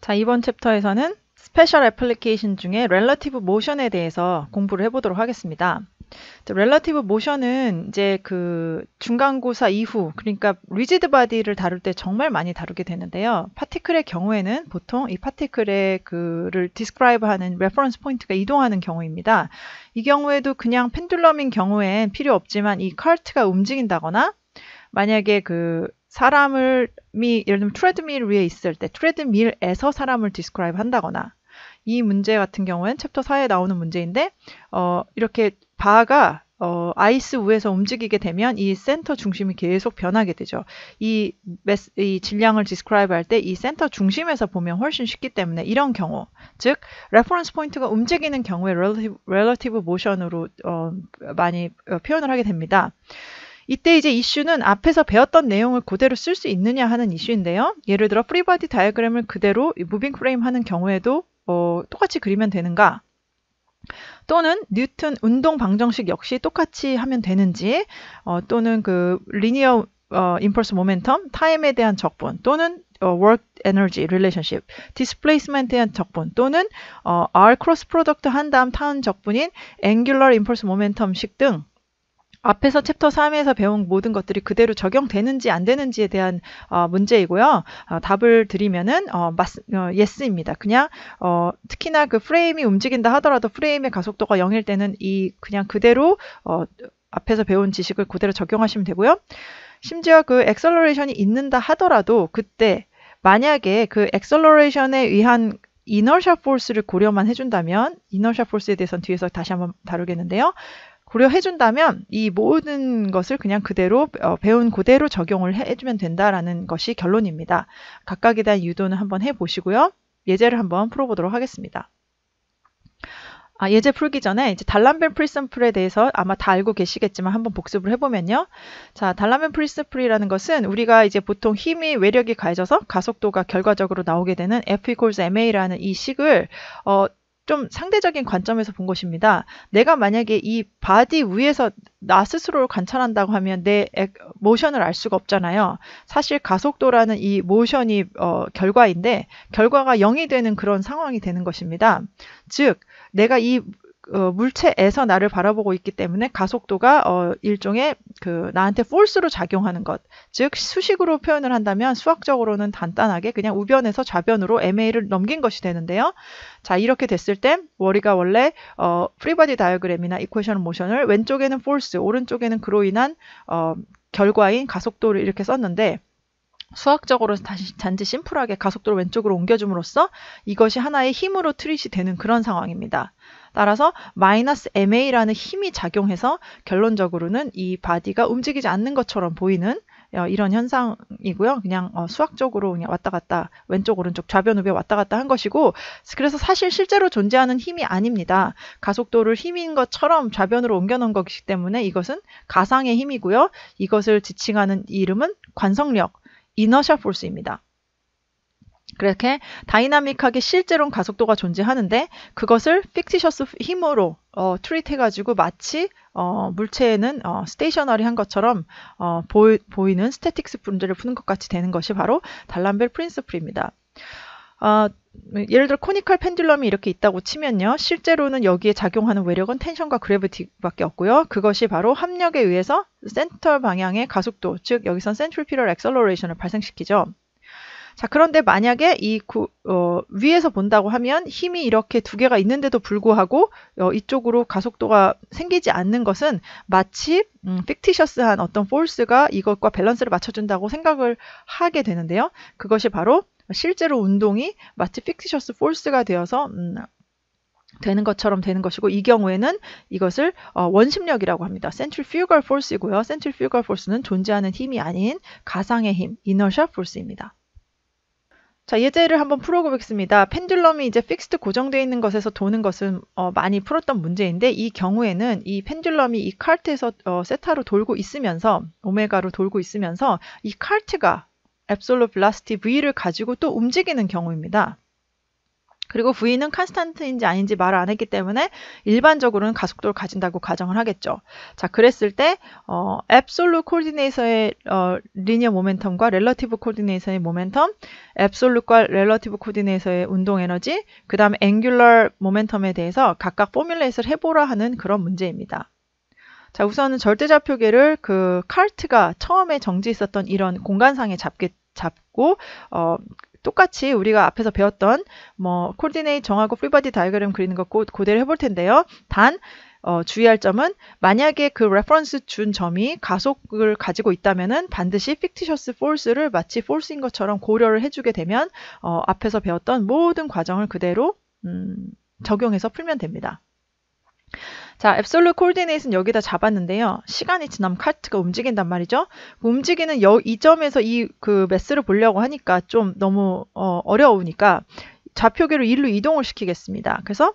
자, 이번 챕터에서는 스페셜 애플리케이션 중에 렐러티브 모션에 대해서 공부를 해보도록 하겠습니다. 렐러티브 모션은 이제 그 중간고사 이후, 그러니까 리지드 바디를 다룰 때 정말 많이 다루게 되는데요. 파티클의 경우에는 보통 이 파티클의 그를 디스크라이브 하는 레퍼런스 포인트가 이동하는 경우입니다. 이 경우에도 그냥 펜듈럼인 경우엔 필요 없지만 이 카트가 움직인다거나 만약에 그 사람을 예를 들면 트레드밀 위에 있을 때 트레드밀에서 사람을 디스크라이브 한다거나, 이 문제 같은 경우엔 챕터 4에 나오는 문제인데 이렇게 바가 아이스 위에서 움직이게 되면 이 센터 중심이 계속 변하게 되죠. 이 질량을 디스크라이브 할 때 이 센터 중심에서 보면 훨씬 쉽기 때문에 이런 경우, 즉 레퍼런스 포인트가 움직이는 경우에 렐러티브 모션으로 많이 표현을 하게 됩니다. 이때 이제 이슈는 앞에서 배웠던 내용을 그대로 쓸 수 있느냐 하는 이슈인데요. 예를 들어 프리바디 다이어그램을 그대로 무빙 프레임 하는 경우에도 똑같이 그리면 되는가? 또는 뉴턴 운동 방정식 역시 똑같이 하면 되는지, 또는 그 리니어 임펄스 모멘텀, 타임에 대한 적분, 또는 work energy relationship, displacement에 대한 적분, 또는 R 크로스 프로덕트 한 다음 타운 적분인 angular impulse momentum식 등 앞에서 챕터 3에서 배운 모든 것들이 그대로 적용되는지 안 되는지에 대한 문제이고요. 답을 드리면은 yes입니다. 그냥 특히나 그 프레임이 움직인다 하더라도 프레임의 가속도가 0일 때는 그냥 그대로 앞에서 배운 지식을 그대로 적용하시면 되고요. 심지어 그 액셀러레이션이 있는다 하더라도 그때 만약에 그 액셀러레이션에 의한 이너셜 포스를 고려만 해준다면, 이너셜 포스에 대해서는 뒤에서 다시 한번 다루겠는데요. 고려해준다면 이 모든 것을 그냥 그대로 배운 그대로 적용을 해주면 된다라는 것이 결론입니다. 각각에 대한 유도는 한번 해보시고요. 예제를 한번 풀어보도록 하겠습니다. 예제 풀기 전에 이제 달란벤 프리샘플에 대해서 아마 다 알고 계시겠지만 한번 복습을 해보면요. 자, 달란벤 프리샘플이라는 것은 우리가 이제 보통 힘이 외력이 가해져서 가속도가 결과적으로 나오게 되는 F equals ma라는 이 식을 좀 상대적인 관점에서 본 것입니다. 내가 만약에 이 바디 위에서 나 스스로를 관찰한다고 하면 내 모션을 알 수가 없잖아요. 사실 가속도라는 이 모션이 결과인데 결과가 0이 되는 그런 상황이 되는 것입니다. 즉 내가 이 물체에서 나를 바라보고 있기 때문에 가속도가 일종의 나한테 force로 작용하는 것, 즉 수식으로 표현을 한다면 수학적으로는 간단하게 그냥 우변에서 좌변으로 ma를 넘긴 것이 되는데요. 자, 이렇게 됐을 때 우리가 원래 프리바디 다이어그램이나 이퀘이션 모션을 왼쪽에는 force, 오른쪽에는 그로 인한 결과인 가속도를 이렇게 썼는데, 수학적으로 단지 심플하게 가속도를 왼쪽으로 옮겨줌으로써 이것이 하나의 힘으로 트릿이 되는 그런 상황입니다. 따라서 마이너스 ma라는 힘이 작용해서 결론적으로는 이 바디가 움직이지 않는 것처럼 보이는 이런 현상이고요. 그냥 수학적으로 그냥 왔다 갔다 왼쪽 오른쪽 좌변 우변 왔다 갔다 한 것이고, 그래서 사실 실제로 존재하는 힘이 아닙니다. 가속도를 힘인 것처럼 좌변으로 옮겨놓은 것이기 때문에 이것은 가상의 힘이고요. 이것을 지칭하는 이름은 관성력, 이너셜 포스입니다. 그렇게 다이나믹하게 실제로는 가속도가 존재하는데 그것을 픽티셔스 힘으로 트릿해가지고 마치 물체에는 스테이셔너리한 것처럼 보이는 스태틱스 문제를 푸는 것 같이 되는 것이 바로 달란벨 프린시플입니다. 예를 들어 코니컬 펜듈럼이 이렇게 있다고 치면요. 실제로는 여기에 작용하는 외력은 텐션과 그래비티밖에 없고요. 그것이 바로 합력에 의해서 센터 방향의 가속도, 즉 여기선 센트리피럴 액셀러레이션을 발생시키죠. 자, 그런데 만약에 위에서 본다고 하면 힘이 이렇게 두 개가 있는데도 불구하고 이쪽으로 가속도가 생기지 않는 것은 마치 픽티셔스한 어떤 포스가 이것과 밸런스를 맞춰준다고 생각을 하게 되는데요. 그것이 바로 실제로 운동이 마치 픽티셔스 포스가 되어서 되는 것처럼 되는 것이고, 이 경우에는 이것을 원심력이라고 합니다. 센트리퓨걸 포스이고요. 센트리퓨걸 포스는 존재하는 힘이 아닌 가상의 힘, 이너셜 포스입니다. 자, 예제를 한번 풀어보겠습니다. 펜듈럼이 이제 픽스드 고정되어 있는 것에서 도는 것은 많이 풀었던 문제인데, 이 경우에는 이 펜듈럼이 이 카트에서 세타로 돌고 있으면서, 오메가로 돌고 있으면서 이 카트가 absolute velocity v를 가지고 또 움직이는 경우입니다. 그리고 V는 컨스탄트인지 아닌지 말을 안 했기 때문에 일반적으로는 가속도를 가진다고 가정을 하겠죠. 자, 그랬을 때 absolute coordinate에서의 linear momentum과 relative coordinate에서의 momentum, absolute과 relative coordinate에서의 운동 에너지, 그 다음에 angular momentum에 대해서 각각 포뮬레이트를 해보라 하는 그런 문제입니다. 자, 우선은 절대좌표계를 그 카르트가 처음에 정지했었던 이런 공간상에 잡고 똑같이 우리가 앞에서 배웠던 뭐 코디네이트 정하고 프리바디 다이어그램 그리는 거 그대로 해볼 텐데요. 단 주의할 점은 만약에 그 레퍼런스 준 점이 가속을 가지고 있다면은 반드시 fictitious force를 마치 force인 것처럼 고려를 해주게 되면 앞에서 배웠던 모든 과정을 그대로 적용해서 풀면 됩니다. 자, absolute coordinate는 여기다 잡았는데요. 시간이 지나면 카트가 움직인단 말이죠. 움직이는 이 점에서 그 매스를 보려고 하니까 좀 너무 어려우니까 좌표계로 일로 이동을 시키겠습니다. 그래서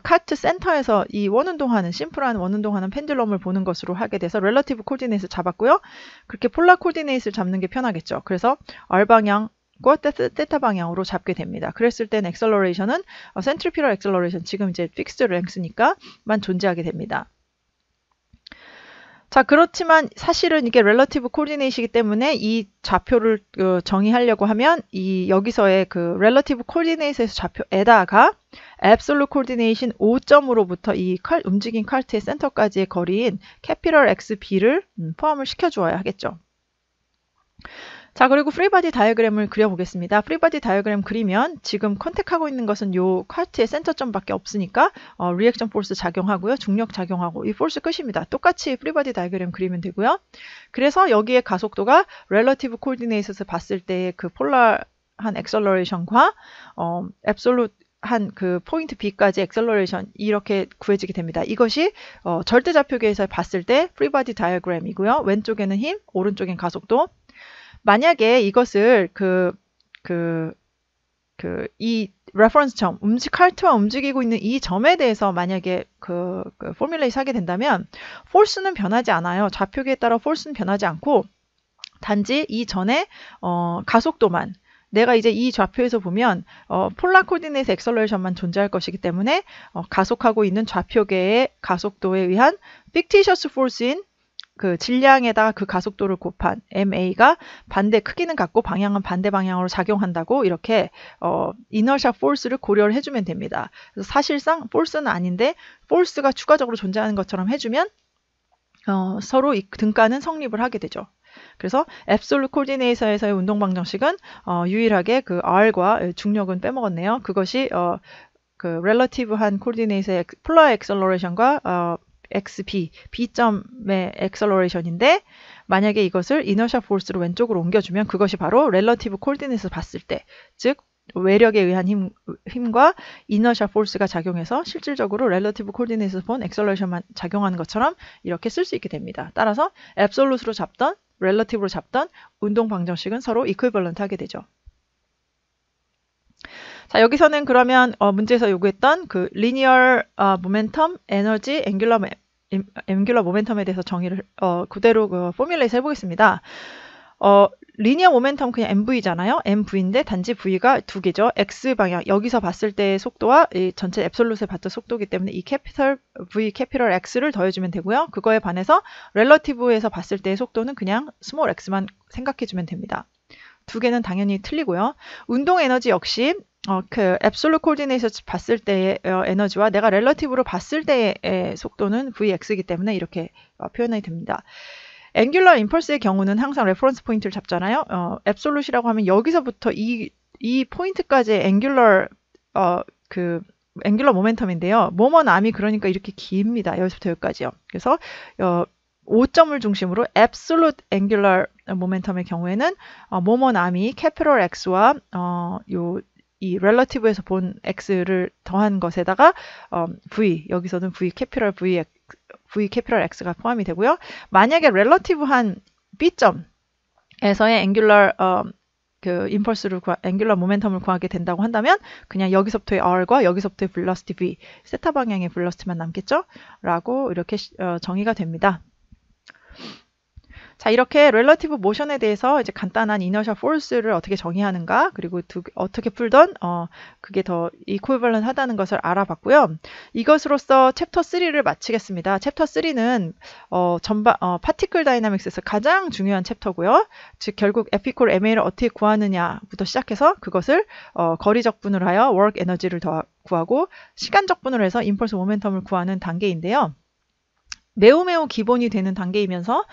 카트 센터에서 이 원운동하는 심플한 원운동하는 펜듈럼을 보는 것으로 하게 돼서 relative coordinate를 잡았고요. 그렇게 폴라 코디네이트를 잡는 게 편하겠죠. 그래서 R방향 세타 방향으로 잡게 됩니다. 그랬을 땐 acceleration은 centripetal acceleration, 지금 이제 fixed length니까만 존재하게 됩니다. 자, 그렇지만 사실은 이게 relative coordinate이기 때문에 이 좌표를 정의하려고 하면 여기서의 그 relative coordinate에서 좌표에다가 absolute coordinate인 5점으로부터 이 움직인 카르트의 센터까지의 거리인 capital XB를 포함을 시켜주어야 하겠죠. 자, 그리고 프리바디 다이어그램을 그려보겠습니다. 프리바디 다이어그램 그리면 지금 컨택하고 있는 것은 요 카르트의 센터점밖에 없으니까 리액션 포스 작용하고요. 중력 작용하고 이 포스 끝입니다. 똑같이 프리바디 다이어그램 그리면 되고요. 그래서 여기에 가속도가 relative coordinate에서 봤을 때의 그 폴라한 액셀러레이션과 absolute 한 그 포인트 B까지 액셀러레이션 이렇게 구해지게 됩니다. 이것이 절대좌표계에서 봤을 때 프리바디 다이어그램이고요. 왼쪽에는 힘, 오른쪽엔 가속도. 만약에 이것을 이 레퍼런스 점, 카르트와 움직이고 있는 이 점에 대해서 만약에 포뮬레이트 하게 된다면 force는 변하지 않아요. 좌표계에 따라 force는 변하지 않고 단지 이 전에 가속도만, 내가 이제 이 좌표에서 보면 폴라 코디네이트 액셀러레이션만 존재할 것이기 때문에 가속하고 있는 좌표계의 가속도에 의한 fictitious force인 그 질량에다가 그 가속도를 곱한 MA가 반대 크기는 같고 방향은 반대 방향으로 작용한다고 이렇게 inertial force를 고려를 해주면 됩니다. 그래서 사실상 force는 아닌데 force가 추가적으로 존재하는 것처럼 해주면 서로 이 등가는 성립을 하게 되죠. 그래서 absolute coordinate에서의 운동 방정식은 유일하게 그 R과 중력은 빼먹었네요. 그것이 그 relative한 coordinate의 polar acceleration과 XB, B점의 acceleration인데 만약에 이것을 inertial force로 왼쪽으로 옮겨주면 그것이 바로 relative coordinate에서 봤을 때, 즉 외력에 의한 힘과 inertial force가 작용해서 실질적으로 relative coordinate에서 본 acceleration만 작용하는 것처럼 이렇게 쓸 수 있게 됩니다. 따라서 absolute로 잡던 relative로 잡던 운동 방정식은 서로 equivalent 하게 되죠. 자, 여기서는 그러면 문제에서 요구했던 그 linear momentum, energy, angular momentum에 대해서 정의를 그대로 포뮬레이트 해보겠습니다. linear momentum 그냥 mv잖아요. mv인데 단지 v가 두 개죠. x 방향, 여기서 봤을 때의 속도와 이 전체 앱솔루트에 봤던 속도이기 때문에 이 캐피털 v, 캐피털 x를 더해주면 되고요. 그거에 반해서 relative에서 봤을 때의 속도는 그냥 small x만 생각해주면 됩니다. 두 개는 당연히 틀리고요. 운동 에너지 역시 그 absolute coordinate에서 봤을 때의 에너지와 내가 relative로 봤을 때의 속도는 vx이기 때문에 이렇게 표현이 됩니다. angular impulse의 경우는 항상 레퍼런스 포인트를 잡잖아요. absolute이라고 하면 여기서부터 이 포인트까지의 angular momentum인데요. moment arm이 그러니까 이렇게 깁니다. 여기서부터 여기까지요. 그래서 5점을 중심으로 absolute angular momentum의 경우에는 moment arm이 capital X와 이 relative에서 본 x를 더한 것에다가 v, 여기서는 v capital X가 포함이 되고요. 만약에 relative한 B점에서의 angular impulse를 angular momentum을 구하게 된다고 한다면 그냥 여기서부터의 R과 여기서부터의 velocity V, 세타 방향의 velocity만 남겠죠? 라고 이렇게 정의가 됩니다. 자, 이렇게 relative motion에 대해서 이제 간단한 inertial force를 어떻게 정의하는가, 그리고 어떻게 풀던 그게 더 equivalent 하다는 것을 알아봤고요. 이것으로써 챕터 3를 마치겠습니다. 챕터 3는 particle dynamics에서 가장 중요한 챕터고요. 즉 결국 F equal ma를 어떻게 구하느냐부터 시작해서 그것을 거리적 분을 하여 work 에너지를 구하고 시간적 분을 해서 impulse momentum을 구하는 단계인데요. 매우 기본이 되는 단계이면서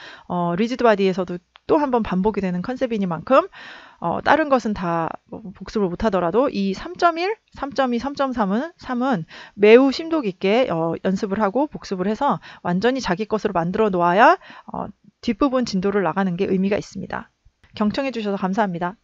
리지드 바디에서도 또 한 번 반복이 되는 컨셉이니만큼 다른 것은 다 복습을 못하더라도 이 3.1, 3.2, 3.3은 매우 심도 깊게 연습을 하고 복습을 해서 완전히 자기 것으로 만들어 놓아야 뒷부분 진도를 나가는 게 의미가 있습니다. 경청해 주셔서 감사합니다.